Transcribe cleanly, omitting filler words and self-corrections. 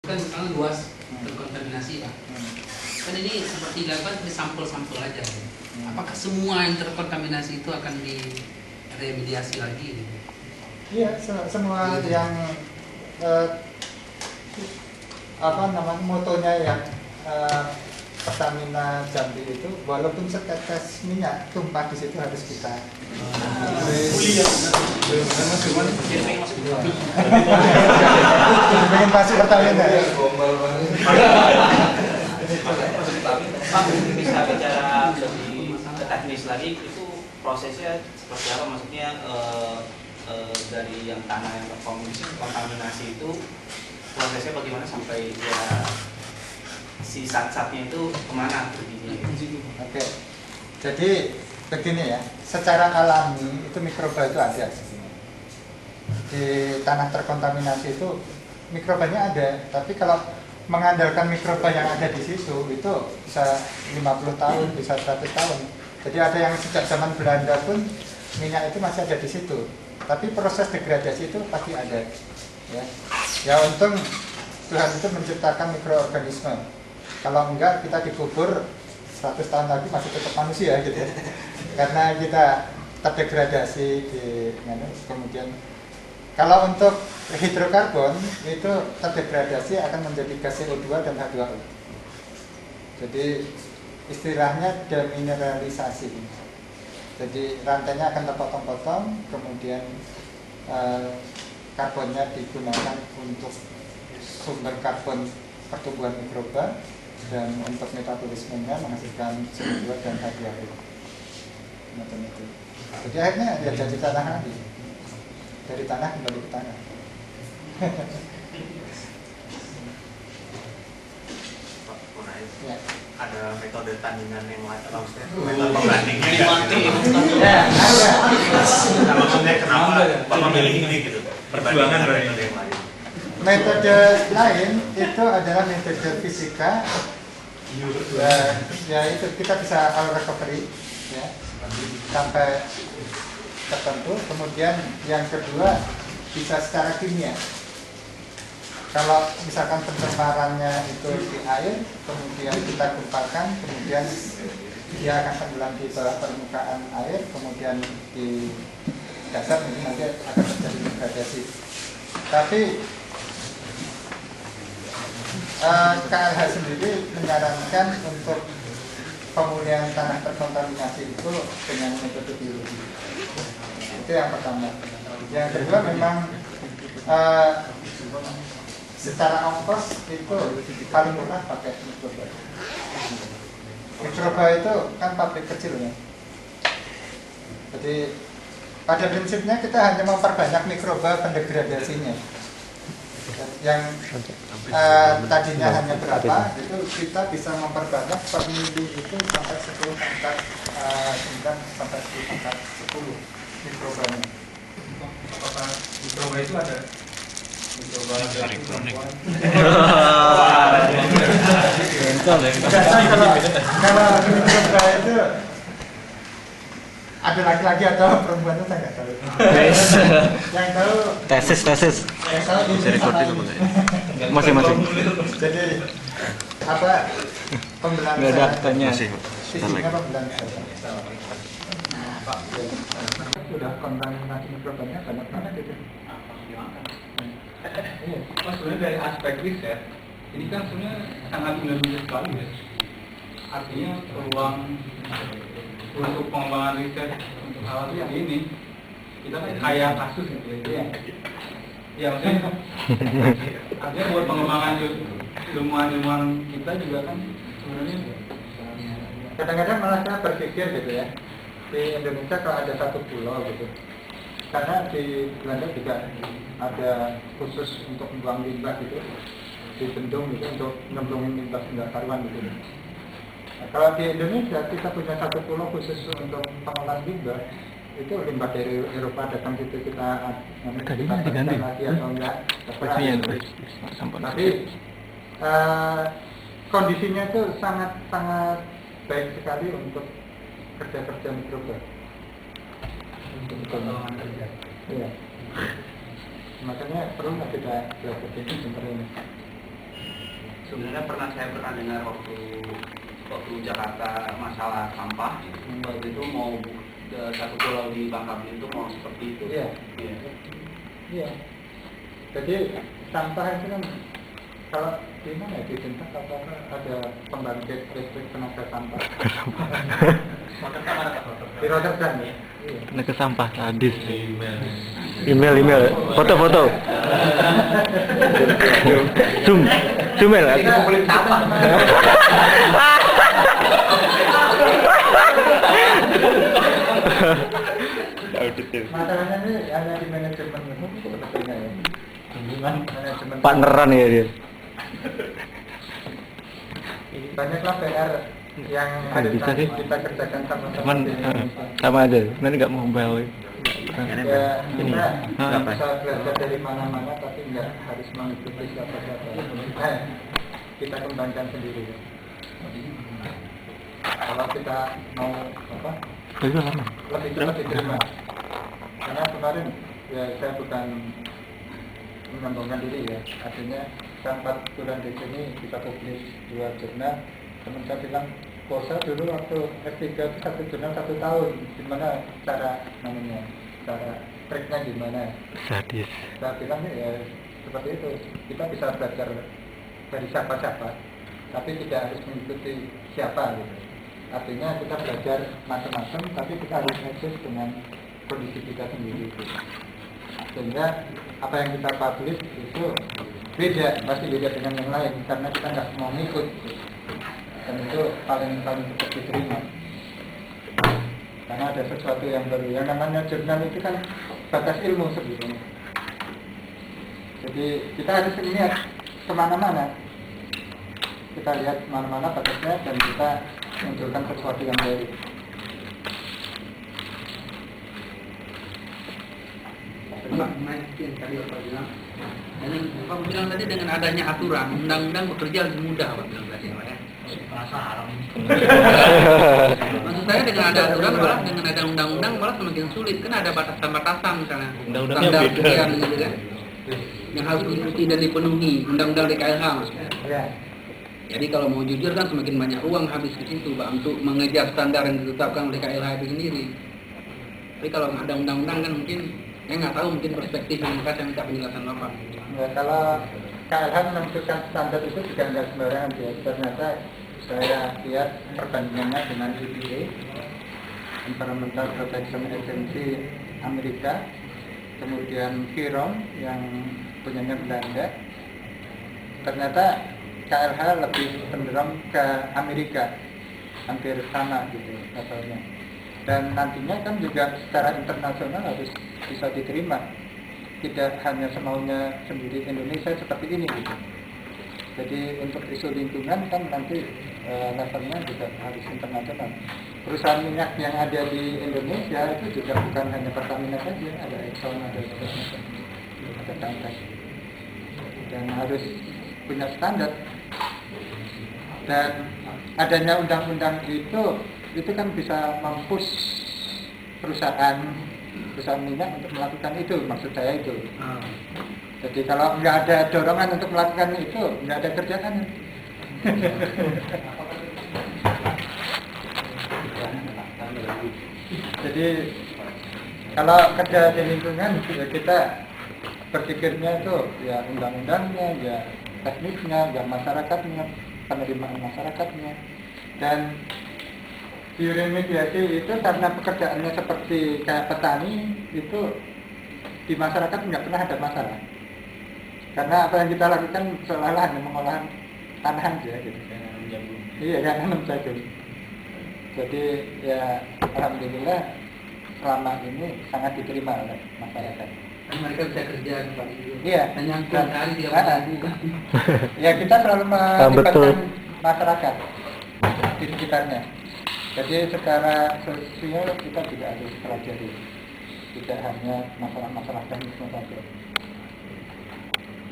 kan luas terkontaminasi Pak. Kan ini seperti dilakukan di sampel-sampel aja. Apakah semua yang terkontaminasi itu akan diremediasi lagi? Iya, semua yang motonya yang Pertamina Jambi itu, walaupun setetes minyak tumpah di situ harus kita pengen masuk Pertamina ya. Pak, bisa bicara lebih teknis lagi, itu prosesnya seperti apa? Maksudnya dari yang tanah yang terkontaminasi itu prosesnya bagaimana sampai ya si zat-zatnya itu kemana perginya? Oke, jadi begini ya, secara alami itu mikroba itu ada di tanah terkontaminasi itu, mikrobanya ada, tapi kalau mengandalkan mikroba yang ada di situ itu bisa 50 tahun, bisa 100 tahun. Jadi ada yang sejak zaman Belanda pun minyak itu masih ada di situ, tapi proses degradasi itu pasti ada. Ya untung Tuhan itu menciptakan mikroorganisme. Kalau enggak kita dikubur 100 tahun lagi masih tetap manusia gitu ya. Karena kita terdegradasi kemudian kalau untuk hidrokarbon itu terdegradasi akan menjadi gas CO2 dan H2O. Jadi istilahnya demineralisasi. Jadi rantainya akan terpotong-potong, kemudian karbonnya digunakan untuk sumber karbon pertumbuhan mikroba, dan untuk metabolismenya menghasilkan CO2 dan H2O. Macam itu. Jadi akhirnya ya jadi tanah lagi. Dari tanah kembali ke tanah. Ya. Ada metode tandingan yang lain atau metode pembandingnya ya? Ada. Nah, maksudnya kenapa Bapak milih ini gitu? Perbandingan dari metode yang lain. Metode lain itu adalah metode fisika. Ya itu kita bisa all recovery ya, sampai tertentu. Kemudian yang kedua bisa secara kimia. Kalau misalkan pencemarannya itu di air, kemudian kita gempakan, kemudian dia akan tenggelam di bawah permukaan air, kemudian di dasar mungkin nanti akan terjadi degradasi. Tapi KLH sendiri menyarankan untuk pemulihan tanah terkontaminasi itu dengan metode biologi. Itu yang pertama. Yang kedua memang secara ongkos itu paling murah pakai mikroba. Mikroba itu kan pabrik kecil ya. Jadi pada prinsipnya kita hanya memperbanyak mikroba pendegradasinya. Yang tadinya hanya berapa, itu kita bisa memperbanyak per mili itu sampai 10 pangkat 9 sampai 10 pangkat 10 mikrobanya. Apakah mikroba itu ada? Mikroba kalau mikroba itu ada laki-laki atau perempuan itu saya nggak tahu. Yang tahu tesis. Yang tahu ini Masing-masing. Jadi apa pembelahan Nggak ada aktanya. isinya pembelahan sudah kontaminasi mikrobanya banyak banget itu. sebenarnya dari aspek riset ini kan sebenarnya sangat menentukan sekali ya. Artinya peluang untuk pengembangan riset untuk hal seperti ini kita kan kaya kasus gitu ya. Ya maksudnya artinya buat pengembangan ilmuwan kita juga kan sebenarnya Kadang-kadang malah saya berpikir gitu ya, di Indonesia kalau ada satu pulau gitu, karena di Belanda juga ada khusus untuk membuang limbah gitu di bendung gitu untuk ngemblungin limbah benda karuan gitu. Nah, kalau di Indonesia kita punya satu pulau khusus untuk pengolahan limbah, itu limbah dari Eropa datang situ kita diganti lagi atau enggak tapi kondisinya itu sangat baik sekali untuk kerja-kerja mikroba untuk pengembangan kerja. Iya. Makanya perlu kita belajar ini sebentar ini. sebenarnya saya pernah dengar waktu Jakarta masalah sampah, waktu itu mau satu pulau di Bangka Belitung itu mau seperti itu. Iya. Iya. Iya. Jadi sampah itu kan kalau di mana di Denpasar apakah ada pembangkit listrik tenaga sampah? Di Rotterdam ya. Iya. Tenaga sampah sadis. Email, foto. Zoom ya. Kulit sampah. Masalahnya ini hanya di manajemen sebetulnya ya. Manajemen Partneran ya dia. banyaklah PR yang Nggak bisa sih. kita kerjakan sama-sama. Cuman di Indonesia. sama aja. Nanti nggak mobile. Ya, Ini. kita bisa belajar dari mana-mana tapi nggak harus mengikuti siapa-siapa. Kita kembangkan sendiri. Kalau kita mau apa? Itu lama. Lebih cepat diterima. Karena kemarin ya saya bukan menyombongkan diri ya. Artinya saya 4 bulan di sini kita publis 2 jurnal. Teman saya bilang, saya dulu waktu S3 itu 1 jurnal 1 tahun. Gimana cara namanya? Cara triknya gimana? Sadis. Saya bilang ya seperti itu. Kita bisa belajar dari siapa-siapa, tapi tidak harus mengikuti siapa gitu. Artinya kita belajar macam-macam, tapi kita harus adjust dengan kondisi kita sendiri gitu. Sehingga apa yang kita publish itu beda, pasti beda dengan yang lain karena kita nggak mau ngikut gitu. Dan itu paling cepat diterima karena ada sesuatu yang baru. Yang namanya jurnal itu kan batas ilmu sebetulnya. Jadi kita harus lihat kemana-mana, kita lihat kemana-mana batasnya dan kita munculkan sesuatu yang baru. Yang tadi Bapak bilang, dan yang Bapak bilang tadi dengan adanya aturan, undang-undang bekerja lebih mudah, Bapak bilang tadi, Pak ya. Maksud saya dengan ada aturan malah dengan ada undang-undang malah semakin sulit, kan ada batasan-batasan misalnya. Undang-undangnya Standar beda. sekian gitu kan, yang harus diikuti dan dipenuhi, undang-undang DKLH maksudnya. Ya, Jadi kalau mau jujur kan semakin banyak uang habis di situ, Pak, untuk mengejar standar yang ditetapkan oleh DKLH itu sendiri. Tapi kalau nggak ada undang-undang kan mungkin, saya nggak tahu mungkin perspektif yang mereka minta penjelasan Bapak. ya kalau KLH menentukan standar itu juga nggak sembarangan ya. Ternyata saya lihat perbandingannya dengan EPA, Environmental Protection Agency Amerika, kemudian Kiron yang punyanya Belanda. Ternyata KLH lebih cenderung ke Amerika, hampir sama gitu levelnya. Dan nantinya kan juga secara internasional harus bisa diterima, tidak hanya semaunya sendiri Indonesia seperti ini gitu. Jadi untuk isu lingkungan kan nanti levelnya juga harus internasional. Perusahaan minyak yang ada di Indonesia itu juga bukan hanya Pertamina saja, ada Exxon, ada Tangkas, dan harus punya standar. Dan adanya undang-undang itu kan bisa mempush perusahaan minyak untuk melakukan itu, maksud saya itu. Jadi kalau nggak ada dorongan untuk melakukan itu, nggak ada kerjaan. Jadi kalau kerja di lingkungan, ya kita berpikirnya itu ya undang-undangnya, ya teknisnya, ya masyarakatnya, penerimaan masyarakatnya. Dan bioremediasi itu karena pekerjaannya seperti kayak petani, itu di masyarakat nggak pernah ada masalah. Karena apa yang kita lakukan seolah-olah hanya mengolah tanah aja gitu. Iya, kan nanam jagung. Jadi ya alhamdulillah selama ini sangat diterima oleh masyarakat. Dan mereka bisa kerja seperti itu. Iya. Hanya kali dia bukan. Ya kita selalu melibatkan masyarakat di sekitarnya. Jadi secara sosial kita juga harus pelajari, tidak hanya masalah-masalah teknis saja.